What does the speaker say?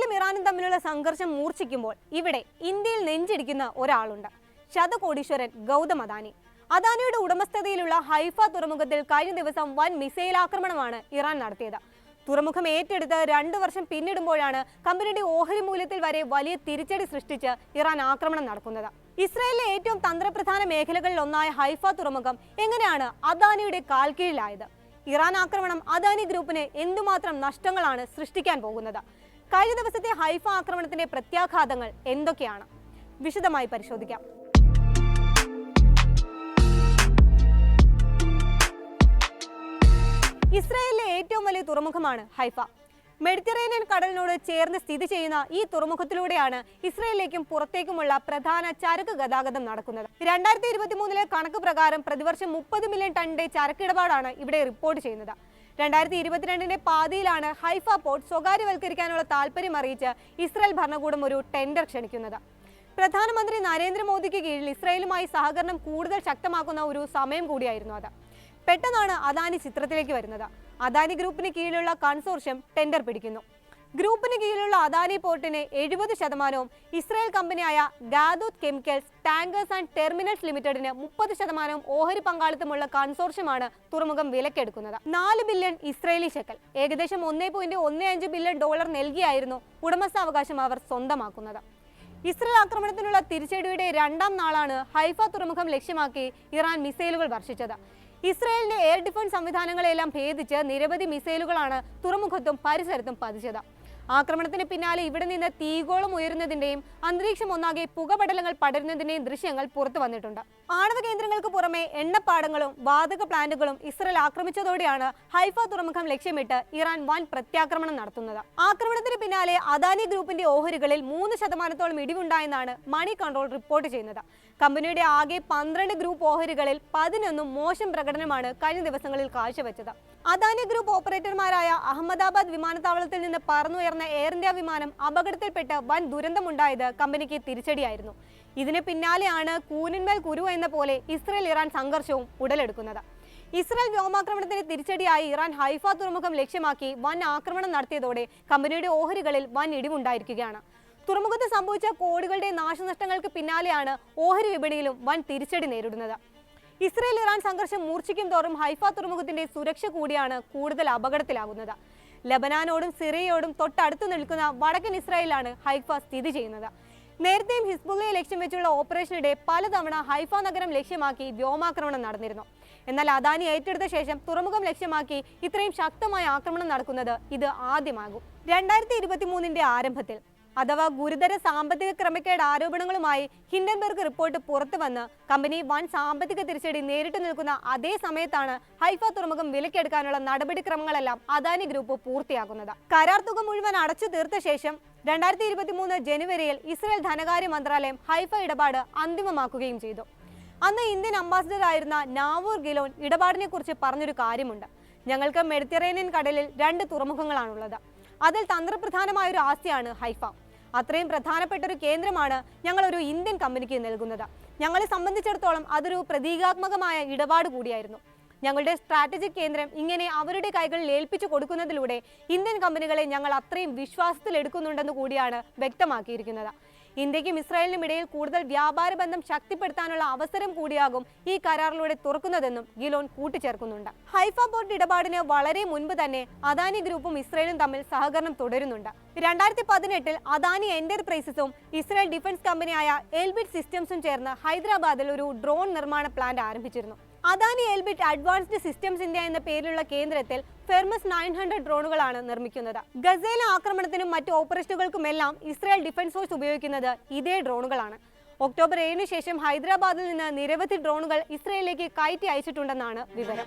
ഇസ്രയേലും ഇറാനും തമ്മിലുള്ള സംഘർഷം മൂർച്ഛിക്കുമ്പോൾ ഇവിടെ ഇന്ത്യയിൽ നെഞ്ചിടിക്കുന്ന ഒരാളുണ്ട്. ശതകോടീശ്വരൻ ഗൗതം അദാനി. അദാനിയുടെ ഉടമസ്ഥതയിലുള്ള ഹൈഫ തുറമുഖത്തിൽ കഴിഞ്ഞ ദിവസം വൻ മിസൈൽ ആക്രമണമാണ് ഇറാൻ നടത്തിയത്. തുറമുഖം ഏറ്റെടുത്ത് 2 വർഷം പിന്നിടുമ്പോഴാണ് കമ്പനിയുടെ ഓഹരി മൂല്യത്തിൽ വരെ വലിയ തിരിച്ചടി സൃഷ്ടിച്ച് ഇറാൻ ആക്രമണം നടക്കുന്നത്. ഇസ്രായേലിലെ ഏറ്റവും തന്ത്രപ്രധാന മേഖലകളിൽ ഒന്നായ ഹൈഫ തുറമുഖം എങ്ങനെയാണ് അദാനിയുടെ കാൽക്കീഴിലായത്? ഇറാൻ ആക്രമണം അദാനി ഗ്രൂപ്പിന് എന്തുമാത്രം നഷ്ടങ്ങളാണ് സൃഷ്ടിക്കാൻ പോകുന്നത്? കഴിഞ്ഞ ദിവസത്തെ ഹൈഫ ആക്രമണത്തിന്റെ പ്രത്യാഘാതങ്ങൾ എന്തൊക്കെയാണ്? വിശദമായി പരിശോധിക്കാം. ഇസ്രായേലിലെ ഏറ്റവും വലിയ തുറമുഖമാണ് ഹൈഫ. മെഡിറ്ററേനിയൻ കടലിനോട് ചേർന്ന് സ്ഥിതി ചെയ്യുന്ന ഈ തുറമുഖത്തിലൂടെയാണ് ഇസ്രായേലിലേക്കും പുറത്തേക്കുമുള്ള പ്രധാന ചരക്ക് ഗതാഗതം നടക്കുന്നത്. 2023 കണക്ക് പ്രകാരം പ്രതിവർഷം 30 മില്യൺ ടണ്ണിന്റെ ചരക്കിടപാടാണ് ഇവിടെ റിപ്പോർട്ട് ചെയ്യുന്നത്. 2022 പാതിയിലാണ് ഹൈഫ പോർട്ട് സ്വകാര്യവൽക്കരിക്കാനുള്ള താല്പര്യം അറിയിച്ച് ഇസ്രായേൽ ഭരണകൂടം ഒരു ടെൻഡർ ക്ഷണിക്കുന്നത്. പ്രധാനമന്ത്രി നരേന്ദ്രമോദിക്ക് കീഴിൽ ഇസ്രായേലുമായി സഹകരണം കൂടുതൽ ശക്തമാക്കുന്ന ഒരു സമയം കൂടിയായിരുന്നു അത്. പെട്ടെന്നാണ് അദാനി ചിത്രത്തിലേക്ക് വരുന്നത്. അദാനി ഗ്രൂപ്പിന് കീഴിലുള്ള കൺസോർഷ്യം ടെൻഡർ പിടിക്കുന്നു. ഗ്രൂപ്പിന് കീഴിലുള്ള അദാനി പോർട്ടിന് 70%, ഇസ്രായേൽ കമ്പനിയായ ഗാദൂത്ത് കെമിക്കൽസ് ടാങ്കേഴ്സ് ആൻഡ് ടെർമിനൽസ് ലിമിറ്റഡിന് 30% ഓഹരി പങ്കാളിത്തമുള്ള കൺസോർഷ്യമാണ് തുറമുഖം വിലക്കെടുക്കുന്നത്. 4 ബില്യൺ ഇസ്രായേലി ഷെക്കൽ, ഏകദേശം $1.15 ബില്യൺ നൽകിയായിരുന്നു ഉടമസ്ഥാവകാശം അവർ സ്വന്തമാക്കുന്നത്. ഇസ്രായേൽ ആക്രമണത്തിനുള്ള തിരിച്ചടിയുടെ 2ാം നാളാണ് ഹൈഫ തുറമുഖം ലക്ഷ്യമാക്കി ഇറാൻ മിസൈലുകൾ വർഷിച്ചത്. ഇസ്രായേലിന്റെ എയർ ഡിഫൻസ് സംവിധാനങ്ങളെല്ലാം ഭേദിച്ച് നിരവധി മിസൈലുകളാണ് തുറമുഖത്തും പരിസരത്തും പതിച്ചത്. ആക്രമണത്തിന് പിന്നാലെ ഇവിടെ നിന്ന് തീഗോളം ഉയരുന്നതിന്റെയും അന്തരീക്ഷം ഒന്നാകെ പുകപടലങ്ങൾ പടരുന്നതിന്റെയും ദൃശ്യങ്ങൾ പുറത്തു വന്നിട്ടുണ്ട്. ആണവ കേന്ദ്രങ്ങൾക്ക് പുറമെ എണ്ണപ്പാടങ്ങളും വാതക പ്ലാന്റുകളും ഇസ്രായേൽ ആക്രമിച്ചതോടെയാണ് ഹൈഫ തുറമുഖം ലക്ഷ്യമിട്ട് ഇറാൻ വൻ പ്രത്യാക്രമണം നടത്തുന്നത്. ആക്രമണത്തിന് പിന്നാലെ അദാനി ഗ്രൂപ്പിന്റെ ഓഹരികളിൽ 3% ഇടിവുണ്ടായെന്നാണ് മണി കൺട്രോൾ റിപ്പോർട്ട് ചെയ്യുന്നത്. കമ്പനിയുടെ ആകെ 12 ഗ്രൂപ്പ് ഓഹരികളിൽ 11 മോശം പ്രകടനമാണ് കഴിഞ്ഞ ദിവസങ്ങളിൽ കാഴ്ചവെച്ചത്. അദാനി ഗ്രൂപ്പ് ഓപ്പറേറ്റർമാരായ അഹമ്മദാബാദ് വിമാനത്താവളത്തിൽ നിന്ന് പറന്നുയർന്ന എയർ ഇന്ത്യ വിമാനം അപകടത്തിൽപ്പെട്ട് വൻ ദുരന്തമുണ്ടായത് കമ്പനിക്ക് തിരിച്ചടിയായിരുന്നു. ഇതിന് പിന്നാലെയാണ് കൂനിന്മേൽ കുരു എന്ന പോലെ ഇസ്രായേൽ ഇറാൻ സംഘർഷവും ഉടലെടുക്കുന്നത്. ഇസ്രായേൽ വ്യോമാക്രമണത്തിന് തിരിച്ചടിയായി ഇറാൻ ഹൈഫ തുറമുഖം ലക്ഷ്യമാക്കി വൻ ആക്രമണം നടത്തിയതോടെ കമ്പനിയുടെ ഓഹരികളിൽ വൻ ഇടിവുണ്ടായിരിക്കുകയാണ്. തുറമുഖത്ത് സംഭവിച്ച കോടികളുടെ നാശനഷ്ടങ്ങൾക്ക് പിന്നാലെയാണ് ഓഹരി വിപണിയിലും വൻ തിരിച്ചടി നേരിടുന്നത്. ഇസ്രായേൽ ഇറാൻ സംഘർഷം മൂർച്ഛിക്കും തോറും ഹൈഫ തുറമുഖത്തിന്റെ സുരക്ഷ കൂടിയാണ് കൂടുതൽ അപകടത്തിലാകുന്നത്. ലബനാനോടും സിറിയയോടും തൊട്ടടുത്ത് നിൽക്കുന്ന വടക്കൻ ഇസ്രായേലാണ് ഹൈഫ സ്ഥിതി ചെയ്യുന്നത്. നേരത്തെയും ഹിസ്ബുള്ളയെ ലക്ഷ്യം വെച്ചുള്ള ഓപ്പറേഷനിടെ പലതവണ ഹൈഫ നഗരം ലക്ഷ്യമാക്കി വ്യോമാക്രമണം നടന്നിരുന്നു. എന്നാൽ അദാനി ഏറ്റെടുത്ത ശേഷം തുറമുഖം ലക്ഷ്യമാക്കി ഇത്രയും ശക്തമായ ആക്രമണം നടക്കുന്നത് ഇത് ആദ്യമാകും. 2023 ആരംഭത്തിൽ അഥവാ ഗുരുതര സാമ്പത്തിക ക്രമക്കേട് ആരോപണങ്ങളുമായി ഹിൻഡൻബർഗ് റിപ്പോർട്ട് പുറത്തു വന്ന് കമ്പനി വൻ സാമ്പത്തിക തിരിച്ചടി നേരിട്ട് നിൽക്കുന്ന അതേ സമയത്താണ് ഹൈഫ തുറമുഖം വിലക്കെടുക്കാനുള്ള നടപടിക്രമങ്ങളെല്ലാം അദാനി ഗ്രൂപ്പ് പൂർത്തിയാക്കുന്നത്. കരാർ തുക മുഴുവൻ അടച്ചു തീർത്ത ശേഷം 2023 ജനുവരിയിൽ ഇസ്രായേൽ ധനകാര്യ മന്ത്രാലയം ഹൈഫ ഇടപാട് അന്തിമമാക്കുകയും ചെയ്തു. അന്ന് ഇന്ത്യൻ അംബാസിഡർ ആയിരുന്ന നാവൂർ ഗിലോൻ ഇടപാടിനെ കുറിച്ച് പറഞ്ഞൊരു കാര്യമുണ്ട്. ഞങ്ങൾക്ക് മെഡിറ്ററേനിയൻ കടലിൽ 2 തുറമുഖങ്ങളാണുള്ളത്. അതിൽ തന്ത്രപ്രധാനമായൊരു ആസ്തിയാണ് ഹൈഫ. അത്രയും പ്രധാനപ്പെട്ട ഒരു കേന്ദ്രമാണ് ഞങ്ങൾ ഒരു ഇന്ത്യൻ കമ്പനിക്ക് നൽകുന്നത്. ഞങ്ങളെ സംബന്ധിച്ചിടത്തോളം അതൊരു പ്രതീകാത്മകമായ ഇടപാട് കൂടിയായിരുന്നു. ഞങ്ങളുടെ സ്ട്രാറ്റജിക് കേന്ദ്രം ഇങ്ങനെ അവരുടെ കൈകളിൽ ഏൽപ്പിച്ചു കൊടുക്കുന്നതിലൂടെ ഇന്ത്യൻ കമ്പനികളെ ഞങ്ങൾ അത്രയും വിശ്വാസത്തിൽ എടുക്കുന്നുണ്ടെന്ന് കൂടിയാണ് വ്യക്തമാക്കിയിരിക്കുന്നത്. ഇന്ത്യക്കും ഇസ്രായേലിനും ഇടയിൽ കൂടുതൽ വ്യാപാര ബന്ധം ശക്തിപ്പെടുത്താനുള്ള അവസരം കൂടിയാകും ഈ കരാറിലൂടെ തുറക്കുന്നതെന്നും ഗിലോൻ കൂട്ടിച്ചേർക്കുന്നുണ്ട്. ഹൈഫ പോർട്ട് ഇടപാടിന് വളരെ മുൻപ് തന്നെ അദാനി ഗ്രൂപ്പും ഇസ്രായേലും തമ്മിൽ സഹകരണം തുടരുന്നുണ്ട്. 2018 അദാനി എന്റർപ്രൈസസും ഇസ്രായേൽ ഡിഫൻസ് കമ്പനിയായ എൽബിറ്റ് സിസ്റ്റംസും ചേർന്ന് ഹൈദരാബാദിൽ ഒരു ഡ്രോൺ നിർമ്മാണ പ്ലാന്റ് ആരംഭിച്ചിരുന്നു. Adani Elbit advanced systems India എന്ന പേരിലുള്ള കേന്ദ്രത്തിൽ ഫെർമസ് 900 ഡ്രോണുകളാണ് നിർമ്മിക്കുന്നത്. ഗസയിലെ ആക്രമണത്തിനും മറ്റു ഓപ്പറേഷനുകൾക്കുമെല്ലാം ഇസ്രായേൽ ഡിഫൻസ് ഫോഴ്സ് ഉപയോഗിക്കുന്നത് ഇതേ ഡ്രോണുകളാണ്. ഒക്ടോബർ 7 ശേഷം ഹൈദരാബാദിൽ നിന്ന് നിരവധി ഡ്രോണുകൾ ഇസ്രായേലിലേക്ക് കയറ്റി അയച്ചിട്ടുണ്ടെന്നാണ് വിവരം.